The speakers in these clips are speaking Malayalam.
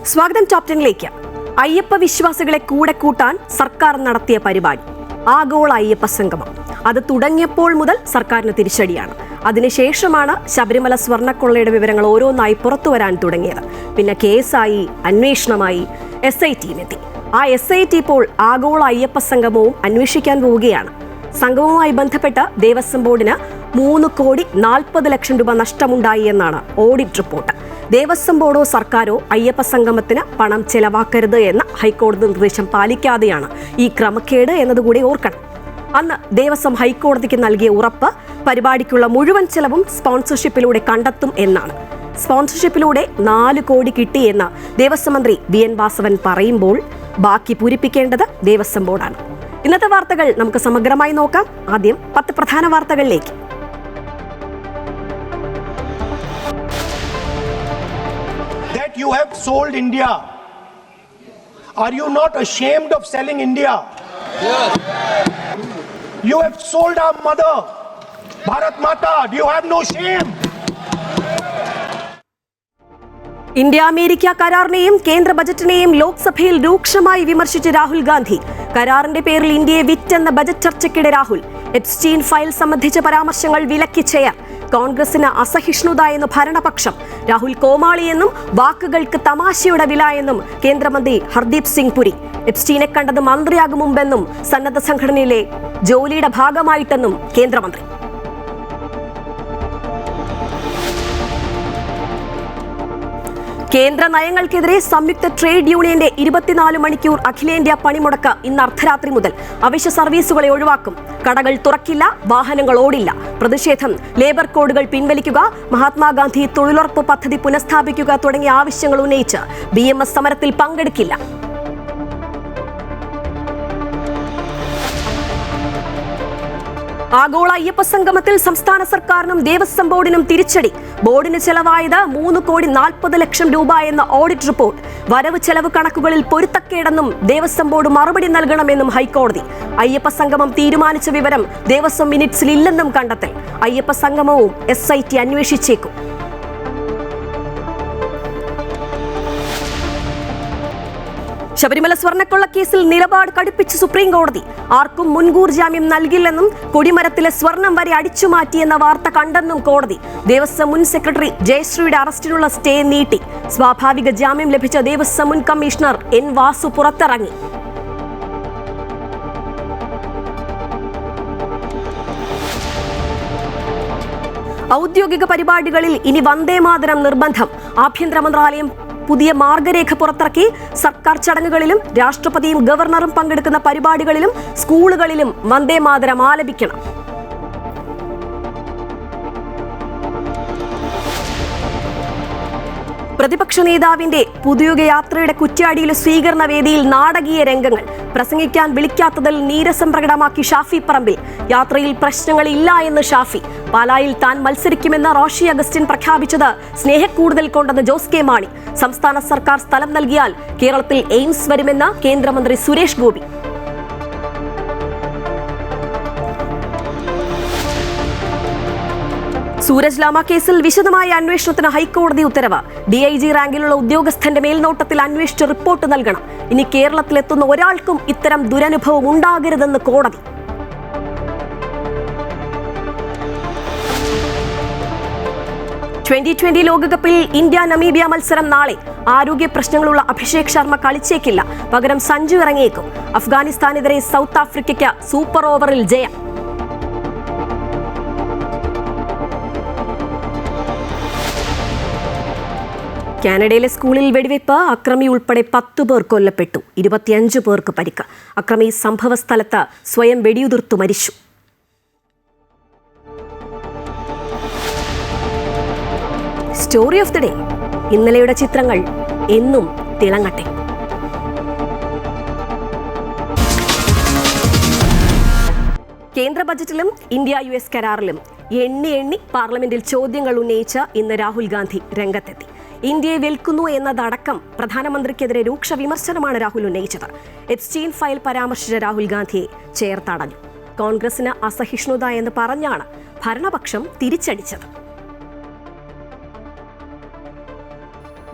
സ്വാഗതം ടോപ് 10ലേക്ക്. അയ്യപ്പ വിശ്വാസികളെ കൂടെ കൂട്ടാൻ സർക്കാർ നടത്തിയ പരിപാടി ആഗോള അയ്യപ്പ സംഗമം. അത് തുടങ്ങിയപ്പോൾ മുതൽ സർക്കാരിന് തിരിച്ചടിയാണ്. അതിനുശേഷമാണ് ശബരിമല സ്വർണ്ണക്കൊള്ളയുടെ വിവരങ്ങൾ ഓരോന്നായി പുറത്തു വരാൻ തുടങ്ങിയത്. പിന്നെ കേസായി, അന്വേഷണമായി, SITയും എത്തി. ആ SIT ഇപ്പോൾ ആഗോള അയ്യപ്പ സംഗമവും അന്വേഷിക്കാൻ പോവുകയാണ്. സംഗമവുമായി ബന്ധപ്പെട്ട് ദേവസ്വം ബോർഡിന് 3,40,00,000 രൂപ നഷ്ടമുണ്ടായി എന്നാണ് ഓഡിറ്റ് റിപ്പോർട്ട്. ദേവസ്വം ബോർഡോ സർക്കാരോ അയ്യപ്പ സംഗമത്തിന് പണം ചെലവാക്കരുത് എന്ന ഹൈക്കോടതി നിർദ്ദേശം പാലിക്കാതെയാണ് ഈ ക്രമക്കേട് എന്നതുകൂടി ഓർക്കണം. അന്ന് ദേവസ്വം ഹൈക്കോടതിക്ക് നൽകിയ ഉറപ്പ് പരിപാടിക്കുള്ള മുഴുവൻ ചെലവും സ്പോൺസർഷിപ്പിലൂടെ കണ്ടെത്തും എന്നാണ്. സ്പോൺസർഷിപ്പിലൂടെ 4 കോടി കിട്ടിയെന്ന് ദേവസ്വം മന്ത്രി VN വാസവൻ പറയുമ്പോൾ ബാക്കി പൂരിപ്പിക്കേണ്ടത് ദേവസ്വം ബോർഡാണ്. ഇന്നത്തെ വാർത്തകൾ നമുക്ക് സമഗ്രമായി നോക്കാം. ആദ്യം 10 പ്രധാന വാർത്തകളിലേക്ക്. That you have sold India. Are you not ashamed of selling India? Yes. You have sold our mother, Bharat Mata. Do you have no shame? India America കരാറിനെയും കേന്ദ്ര ബജറ്റിനെയും ലോക്സഭയിൽ രൂക്ഷമായി വിമർശിച്ച് രാഹുൽ ഗാന്ധി. കരാറിന്റെ പേരിൽ ഇന്ത്യയെ വിറ്റെന്ന ബജറ്റ് ചർച്ചയ്ക്കിടെ രാഹുൽ. എപ്സ്റ്റീൻ ഫയൽ സംബന്ധിച്ച പരാമർശങ്ങൾ വിലക്കി ചെയർ. കോൺഗ്രസിന് അസഹിഷ്ണുത എന്ന് ഭരണപക്ഷം. രാഹുൽ കോമാളിയെന്നും വാക്കുകൾക്ക് തമാശയുടെ വില എന്നും കേന്ദ്രമന്ത്രി ഹർദീപ് സിംഗ് പുരി. എപ്സ്റ്റീനെ കണ്ടത് മന്ത്രിയാകും മുമ്പെന്നും സന്നദ്ധ സംഘടനയിലെ ജോലിയുടെ ഭാഗമായിട്ടെന്നും കേന്ദ്രമന്ത്രി. കേന്ദ്ര നയങ്ങൾക്കെതിരെ സംയുക്ത ട്രേഡ് യൂണിയന്റെ 24 മണിക്കൂർ അഖിലേന്ത്യാ പണിമുടക്ക് ഇന്ന് അർദ്ധരാത്രി മുതൽ. അവശ്യ സർവീസുകളെ ഒഴിവാക്കും. കടകൾ തുറക്കില്ല, വാഹനങ്ങൾ ഓടില്ല. പ്രതിഷേധം ലേബർ കോഡുകൾ പിൻവലിക്കുക, മഹാത്മാഗാന്ധി തൊഴിലുറപ്പ് പദ്ധതി പുനഃസ്ഥാപിക്കുക തുടങ്ങിയ ആവശ്യങ്ങൾ ഉന്നയിച്ച് BMS സമരത്തിൽ പങ്കെടുക്കില്ല. ആഗോള അയ്യപ്പ സംഗമത്തിൽ സംസ്ഥാന സർക്കാരിനും ദേവസ്വം ബോർഡിനും തിരിച്ചടി. ബോർഡിന് ചെലവായത് 3,40,00,000 രൂപ എന്ന ഓഡിറ്റ് റിപ്പോർട്ട്. വരവ് ചെലവ് കണക്കുകളിൽ പൊരുത്തക്കേടെന്നും ദേവസ്വം ബോർഡ് മറുപടി നൽകണമെന്നും ഹൈക്കോടതി. അയ്യപ്പ സംഗമം തീരുമാനിച്ച വിവരം ദേവസ്വം മിനിറ്റ്സിൽ ഇല്ലെന്നും കണ്ടെത്തൽ. അയ്യപ്പ സംഗമവും SIT അന്വേഷിച്ചേക്കും. ശബരിമല സ്വർണ്ണക്കൊള്ള കേസിൽ നിലപാട് കടുപ്പിച്ച് സുപ്രീം കോടതി. ആർക്കും മുൻകൂർ ജാമ്യം നൽകില്ലെന്നും കൊടിമരത്തിലെ സ്വർണം വരെ അടിച്ചുമാറ്റിയെന്ന വാർത്ത കണ്ടെന്നും കോടതി. ദേവസ്വം മുൻ സെക്രട്ടറി ജയശ്രീയുടെ അറസ്റ്റിനുള്ള സ്റ്റേ നീട്ടി. സ്വാഭാവിക ജാമ്യം ലഭിച്ച ദേവസ്വം മുൻ കമ്മീഷണർ N വാസു പുറത്തിറങ്ങി. ഔദ്യോഗിക പരിപാടികളിൽ ഇനി വന്ദേമാതരം നിർബന്ധം. ആഭ്യന്തര മന്ത്രാലയം പുതിയ മാർഗരേഖ പുറത്തിറക്കി. സർക്കാർ ചടങ്ങുകളിലും രാഷ്ട്രപതിയും ഗവർണറും പങ്കെടുക്കുന്ന പരിപാടികളിലും സ്കൂളുകളിലും വന്ദേമാതരം ആലപിക്കണം. പ്രതിപക്ഷ നേതാവിന്റെ പുതുയുഗ യാത്രയുടെ കുറ്റ്യാടിയിലെ സ്വീകരണ വേദിയിൽ നാടകീയ രംഗങ്ങൾ. പ്രസംഗിക്കാൻ വിളിക്കാത്തതിൽ നീരസം പ്രകടമാക്കി ഷാഫി പറമ്പിൽ. യാത്രയിൽ പ്രശ്നങ്ങളില്ല എന്ന് ഷാഫി. പാലായിൽ താൻ മത്സരിക്കുമെന്ന് റോഷി അഗസ്റ്റിൻ പ്രഖ്യാപിച്ചത് സ്നേഹക്കൂടുതൽ കൊണ്ടെന്ന് ജോസ് കെ മാണി. സംസ്ഥാന സർക്കാർ സ്ഥലം നൽകിയാൽ കേരളത്തിൽ എയിംസ് വരുമെന്ന് കേന്ദ്രമന്ത്രി സുരേഷ് ഗോപി. സൂരജ് ലാമ കേസിൽ വിശദമായ അന്വേഷണത്തിന് ഹൈക്കോടതി ഉത്തരവ്. DIG റാങ്കിലുള്ള ഉദ്യോഗസ്ഥന്റെ മേൽനോട്ടത്തിൽ അന്വേഷിച്ച് റിപ്പോർട്ട് നൽകണം. ഇനി കേരളത്തിലെത്തുന്ന ഒരാൾക്കും ഇത്തരം ദുരനുഭവം ഉണ്ടാകരുതെന്ന് കോടതി. T20 ലോകകപ്പിൽ ഇന്ത്യ നമീബിയ മത്സരം നാളെ. ആരോഗ്യ പ്രശ്നങ്ങളുള്ള അഭിഷേക് ശർമ്മ കളിച്ചേക്കില്ല. പകരം സഞ്ജു ഇറങ്ങിയേക്കും. അഫ്ഗാനിസ്ഥാനെതിരെ സൗത്ത് ആഫ്രിക്കയ്ക്ക് സൂപ്പർ ഓവറിൽ ജയം. കാനഡയിലെ സ്കൂളിൽ വെടിവെപ്പ്. അക്രമി ഉൾപ്പെടെ 10 പേർ കൊല്ലപ്പെട്ടു. 25 പേർക്ക് പരിക്ക്. അക്രമി സംഭവസ്ഥലത്ത് സ്വയം വെടിയുതിർത്തു മരിച്ചു. Story of the day. ഇന്നലെയുടെ ചിത്രങ്ങൾ എന്നും തിളങ്ങട്ടെ. കേന്ദ്ര ബജറ്റിലും ഇന്ത്യ US കരാറിലും എണ്ണി പാർലമെന്റിൽ ചോദ്യങ്ങൾ ഉന്നയിച്ച് ഇന്ന് രാഹുൽ ഗാന്ധി രംഗത്തെത്തി. ഇന്ത്യയെ വിൽക്കുന്നു എന്നതടക്കം പ്രധാനമന്ത്രിക്കെതിരെ രൂക്ഷ വിമർശനമാണ് രാഹുൽ ഉന്നയിച്ചത്. എപ്സ്റ്റീൻ ഫയൽ പരാമർശിച്ച രാഹുൽ ഗാന്ധിയെ ചെയർ തടഞ്ഞു. കോൺഗ്രസിന് അസഹിഷ്ണുത എന്ന് പറഞ്ഞാണ് ഭരണപക്ഷം തിരിച്ചടിച്ചത്.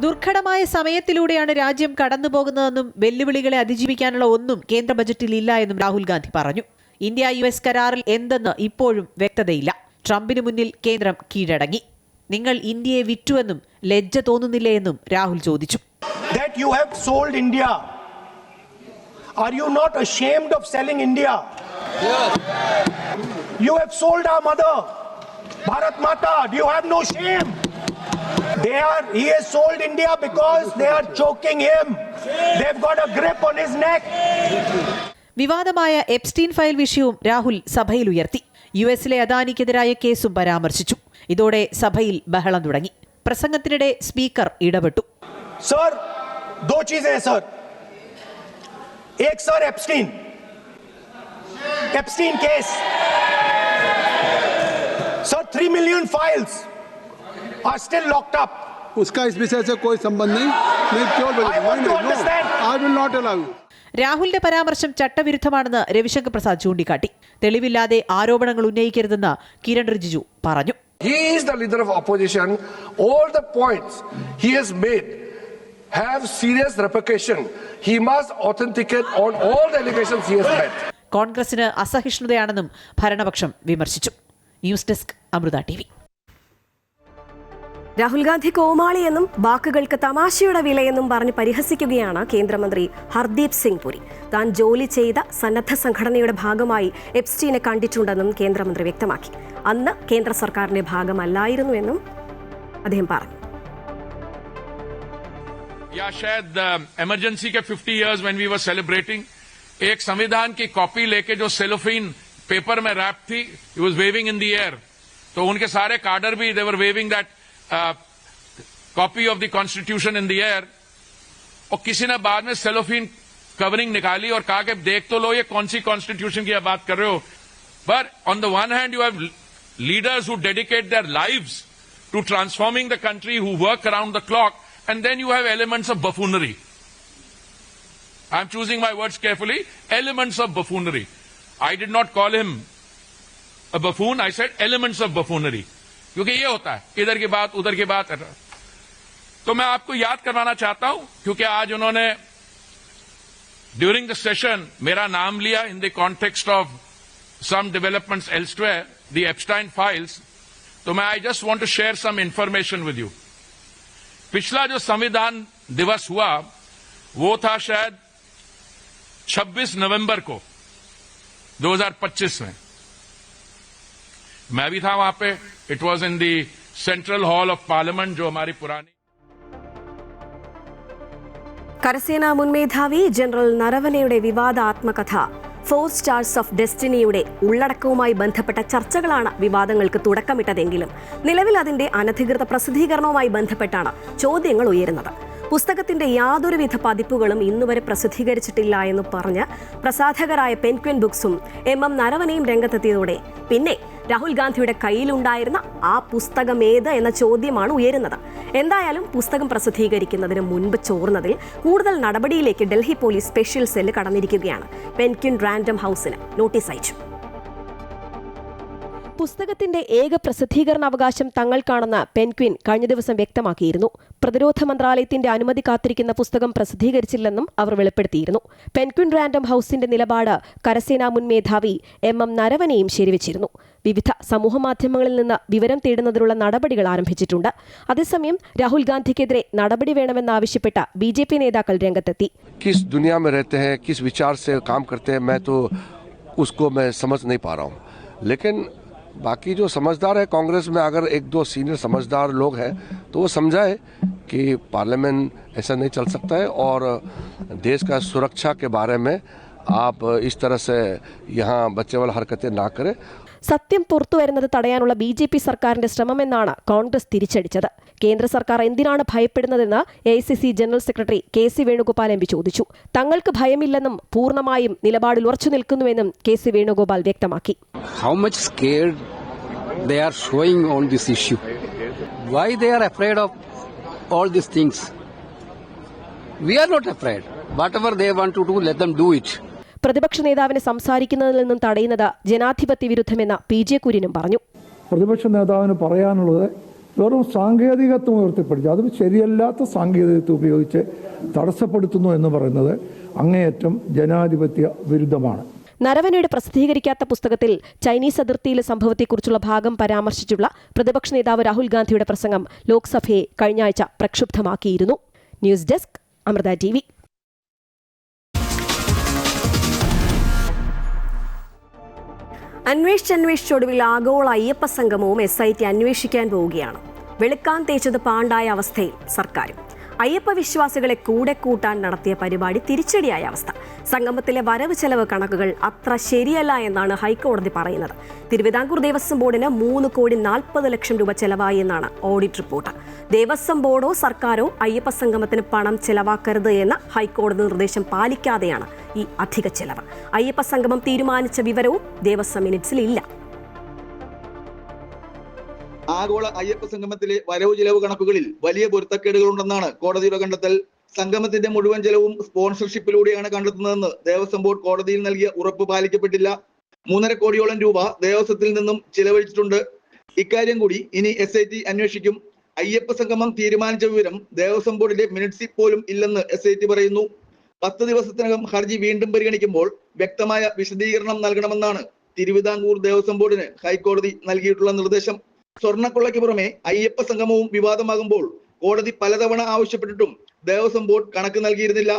ദുർഘടമായ സമയത്തിലൂടെയാണ് രാജ്യം കടന്നുപോകുന്നതെന്നും വെല്ലുവിളികളെ അതിജീവിക്കാനുള്ള ഒന്നും കേന്ദ്ര ബജറ്റിൽ ഇല്ല എന്നും രാഹുൽ ഗാന്ധി പറഞ്ഞു. ഇന്ത്യ-US കരാറിൽ എന്തെന്ന് ഇപ്പോഴും വ്യക്തതയില്ല. ട്രംപിന് മുന്നിൽ കേന്ദ്രം കീഴടങ്ങി. നിങ്ങൾ ഇന്ത്യയെ വിറ്റുവെന്നും ലജ്ജ തോന്നുന്നില്ലേ എന്നും രാഹുൽ ചോദിച്ചു. That you have sold India. Are you not ashamed of selling India? Yes. You have sold our mother, Bharat Mata. Do you have no shame? He has sold India because they are choking him. They've got a grip on his neck. വിവാദമായ എപ്സ്റ്റീൻ ഫയൽ വിഷയവും രാഹുൽ സഭയിൽ ഉയർത്തി. US-ലെ അദാനിക്കെതിരായ കേസും പരാമർശിച്ചു. ഇതോടെ സഭയിൽ ബഹളം തുടങ്ങി. പ്രസംഗത്തിനിടെ സ്പീക്കർ ഇടപെട്ടു. सर, दो चीजें हैं सर. एक sir Epstein case. Sir 3 million files are still locked up. उसका इस विषय से कोई संबंध नहीं. मैं क्यों बोलूं? I will not allow you. രാഹുലിന്റെ പരാമർശം ചട്ടവിരുദ്ധമാണെന്ന് രവിശങ്കർ പ്രസാദ് ചൂണ്ടിക്കാട്ടി. തെളിവില്ലാതെ ആരോപണങ്ങൾ ഉന്നയിക്കരുതെന്ന് കിരൺ റിജിജു പറഞ്ഞു. He is the leader of opposition. All the points he has made have serious repercussion. He must authenticate on all the allegations he has made. കോൺഗ്രസിന് അസഹിഷ്ണുതയാണെന്നും ഭരണപക്ഷം വിമർശിച്ചു. News desk Amrita TV. Rahul Gandhi കോമാളിയെന്നും വാക്കുകൾക്ക് തമാശയുടെ വിലയെന്നും പറഞ്ഞ് പരിഹസിക്കുകയാണ് കേന്ദ്രമന്ത്രി ഹർദീപ് സിംഗ് പുരി. താൻ ജോലി ചെയ്ത സന്നദ്ധ സംഘടനയുടെ ഭാഗമായി എപ്സ്റ്റീനെ കണ്ടിട്ടുണ്ടെന്നും കേന്ദ്രമന്ത്രി വ്യക്തമാക്കി. അന്ന് കേന്ദ്ര സർക്കാരിന്റെ ഭാഗമല്ലായിരുന്നുവെന്നും അദ്ദേഹം പറഞ്ഞു. या शायद इमरजेंसी के 50 years when we were celebrating, एक संविधान की कॉपी लेके जो सेलोफिन पेपर में रैप थी, he was waving in the air. तो उनके सारे कार्डर भी they were waving that copy of the constitution in the air. और किसी ने बाद में सेलोफिन कवरिंग निकाली और कहा कि देख तो लो ये कौन सी कॉन्स्टिट्यूशन की बात कर रहे हो. But on the one hand you have leaders who dedicate their lives to transforming the country, who work around the clock, and then you have elements of buffoonery. I'm choosing my words carefully. Elements of buffoonery. I did not call him a buffoon. I said elements of buffoonery. क्योंकि ये होता है इधर की बात उधर की बात. तो मैं आपको याद करवाना चाहता हूं क्योंकि आज उन्होंने ड्यूरिंग द सेशन मेरा नाम लिया in the context of some developments elsewhere, the Epstein files. तो मैं I just want to share some information with you. पिछला जो संविधान दिवस हुआ वो था शायद 26 नवंबर को 2025 में. मैं भी था वहां पे. It was in the central hall of parliament जो हमारी पुरानी. കരസേനാ മുൻ മേധാവി ജനറൽ നരവനെയുടെ വിവാദാത്മകഥ 4 സ്റ്റാർസ് ഓഫ് ഡെസ്റ്റിനിയുടെ ഉള്ളടക്കവുമായി ബന്ധപ്പെട്ട ചർച്ചകളാണ് വിവാദങ്ങൾക്ക് തുടക്കമിട്ടതെങ്കിലും നിലവിൽ അതിന്റെ അനധികൃത പ്രസിദ്ധീകരണവുമായി ബന്ധപ്പെട്ടാണ് ചോദ്യങ്ങൾ ഉയരുന്നത്. പുസ്തകത്തിന്റെ യാതൊരുവിധ പതിപ്പുകളും ഇന്നുവരെ പ്രസിദ്ധീകരിച്ചിട്ടില്ല എന്ന് പറഞ്ഞ് പ്രസാധകരായ പെൻഗ്വിൻ ബുക്സും MM നരവനെയും രംഗത്തെത്തിയതോടെ പിന്നെ രാഹുൽ ഗാന്ധിയുടെ കയ്യിലുണ്ടായിരുന്ന ആ പുസ്തകം ഏത് എന്ന ചോദ്യമാണ് ഉയരുന്നത്. എന്തായാലും പുസ്തകം പ്രസിദ്ധീകരിക്കുന്നതിന് മുൻപ് ചോർന്നതിൽ കൂടുതൽ നടപടിയിലേക്ക് ഡൽഹി പോലീസ് സ്പെഷ്യൽ സെല്ല് കടന്നിരിക്കുകയാണ്. പെൻഗ്വിൻ റാൻഡം ഹൗസിന് നോട്ടീസ് അയച്ചു. പുസ്തകത്തിന്റെ ഏക പ്രസിദ്ധീകരണ അവകാശം തങ്ങൾക്കാണെന്ന് പെൻഗ്വിൻ കഴിഞ്ഞ ദിവസം വ്യക്തമാക്കിയിരുന്നു. പ്രതിരോധ മന്ത്രാലയത്തിന്റെ അനുമതി കാത്തിരിക്കുന്ന പുസ്തകം പ്രസിദ്ധീകരിച്ചില്ലെന്നും അവർ വെളിപ്പെടുത്തിയിരുന്നു. പെൻഗ്വിൻ റാൻഡം ഹൗസിന്റെ നിലപാട് കരസേനാ മുൻ മേധാവി MM നരവനെയും ശരിവച്ചിരുന്നു. വിവിധ സമൂഹമാധ്യമങ്ങളിൽ നിന്ന് വിവരം തേടുന്നതിനുള്ള നടപടികൾ ആരംഭിച്ചിട്ടുണ്ട്. അതേസമയം രാഹുൽ ഗാന്ധിക്കെതിരെ നടപടി വേണമെന്നാവശ്യപ്പെട്ട BJP നേതാക്കൾ രംഗത്തെത്തി. किस दुनिया में रहते हैं, किस विचार से काम करते हैं, मैं तो उसको मैं समझ नहीं पा रहा हूँ. लेकिन बाकी जो समझदार है कांग्रेस में, अगर 1-2 सीनियर समझदार लोग हैं तो वो समझाए कि पार्लियामेंट ऐसा नहीं चल सकता है और देश का सुरक्षा के बारे में आप इस तरह से यहाँ बच्चे वाला हरकतें ना करें. സത്യം പുറത്തുവരുന്നത് തടയാനുള്ള BJP സർക്കാരിന്റെ ശ്രമമെന്നാണ് കോൺഗ്രസ് തിരിച്ചടിച്ചത്. കേന്ദ്ര സർക്കാർ എന്തിനാണ് ഭയപ്പെടുന്നതെന്ന് AICC general secretary KC Venugopal MP ചോദിച്ചു. തങ്ങൾക്ക് ഭയമില്ലെന്നും പൂർണ്ണമായും നിലപാടിൽ ഉറച്ചു നിൽക്കുന്നുവെന്നും KC വേണുഗോപാൽ വ്യക്തമാക്കി. How much scared they are showing on this issue? Why they are afraid of all these things? We are not afraid. Whatever they want to do, let them do it. പ്രതിപക്ഷ നേതാവിനെ സംസാരിക്കുന്നതിൽ നിന്നും തടയുന്നത് ജനാധിപത്യ വിരുദ്ധമെന്ന് PJ കുര്യനും പറഞ്ഞു. പ്രതിപക്ഷ നേതാവിന് പറയാനുള്ളത് വെറും സാങ്കേതികത്വം ഉയർത്തിപ്പിടിച്ചു. അത് ശരിയല്ലാത്ത സാങ്കേതികത്വം ഉപയോഗിച്ച് തടസ്സപ്പെടുത്തുന്നു എന്ന് പറയുന്നത് അങ്ങേയറ്റം ജനാധിപത്യ വിരുദ്ധമാണ്. നരവനയുടെ പ്രസിദ്ധീകരിക്കാത്ത പുസ്തകത്തിൽ ചൈനീസ് അതിർത്തിയിലെ സംഭവത്തെക്കുറിച്ചുള്ള ഭാഗം പരാമർശിച്ചുള്ള പ്രതിപക്ഷ നേതാവ് രാഹുൽ ഗാന്ധിയുടെ പ്രസംഗം ലോക്സഭയെ കഴിഞ്ഞ ആഴ്ച പ്രക്ഷുബ്ധമാക്കിയിരുന്നു. News desk, Amrita TV. അന്വേഷിച്ചൊടുവിൽ ആഗോള അയ്യപ്പ സംഗമവും SIT അന്വേഷിക്കാൻ പോവുകയാണ്. വെളുക്കാൻ തേച്ചത് പാണ്ടായ അവസ്ഥയിൽ സർക്കാരും. അയ്യപ്പ വിശ്വാസികളെ കൂടെ കൂട്ടാൻ നടത്തിയ പരിപാടി തിരിച്ചടിയായ അവസ്ഥ. സംഗമത്തിലെ വരവ് ചെലവ് കണക്കുകൾ അത്ര ശരിയല്ല എന്നാണ് ഹൈക്കോടതി പറയുന്നത്. തിരുവിതാംകൂർ ദേവസ്വം ബോർഡിന് 3,40,00,000 രൂപ ചെലവായി എന്നാണ് ഓഡിറ്റ് റിപ്പോർട്ട്. ദേവസ്വം ബോർഡോ സർക്കാരോ അയ്യപ്പ സംഗമത്തിന് പണം ചെലവാക്കരുത് എന്ന ഹൈക്കോടതി നിർദ്ദേശം പാലിക്കാതെയാണ് ഈ അധിക ചെലവ്. അയ്യപ്പ സംഗമം തീരുമാനിച്ച വിവരവും ദേവസ്വം മിനിറ്റ്സിൽ ഇല്ല. ആഗോള അയ്യപ്പ സംഗമത്തിലെ വരവ് ചെലവ് കണക്കുകളിൽ വലിയ പൊരുത്തക്കേടുകളുണ്ടെന്നാണ് കോടതിയുടെ കണ്ടെത്തൽ. സംഗമത്തിന്റെ മുഴുവൻ ചെലവും സ്പോൺസർഷിപ്പിലൂടെയാണ് കണ്ടെത്തുന്നതെന്ന് ദേവസ്വം ബോർഡ് കോടതിയിൽ നൽകിയ ഉറപ്പ് പാലിക്കപ്പെട്ടില്ല. 3.5 കോടിയോളം രൂപ ദേവസ്വത്തിൽ നിന്നും ചിലവഴിച്ചിട്ടുണ്ട്. ഇക്കാര്യം കൂടി ഇനി SIT അന്വേഷിക്കും. അയ്യപ്പ സംഗമം തീരുമാനിച്ച വിവരം ദേവസ്വം ബോർഡിന്റെ മിനിറ്റ്സിൽ പോലും ഇല്ലെന്ന് SIT പറയുന്നു. 10 ദിവസത്തിനകം ഹർജി വീണ്ടും പരിഗണിക്കുമ്പോൾ വ്യക്തമായ വിശദീകരണം നൽകണമെന്നാണ് തിരുവിതാംകൂർ ദേവസ്വം ബോർഡിന് ഹൈക്കോടതി നൽകിയിട്ടുള്ള നിർദ്ദേശം. സ്വർണ്ണക്കൊള്ളയ്ക്ക് പുറമെ അയ്യപ്പ സംഗമവും വിവാദമാകുമ്പോൾ കോടതി പലതവണ ആവശ്യപ്പെട്ടിട്ടും ദേവസ്വം ബോർഡ് കണക്ക് നൽകിയിരുന്നില്ല.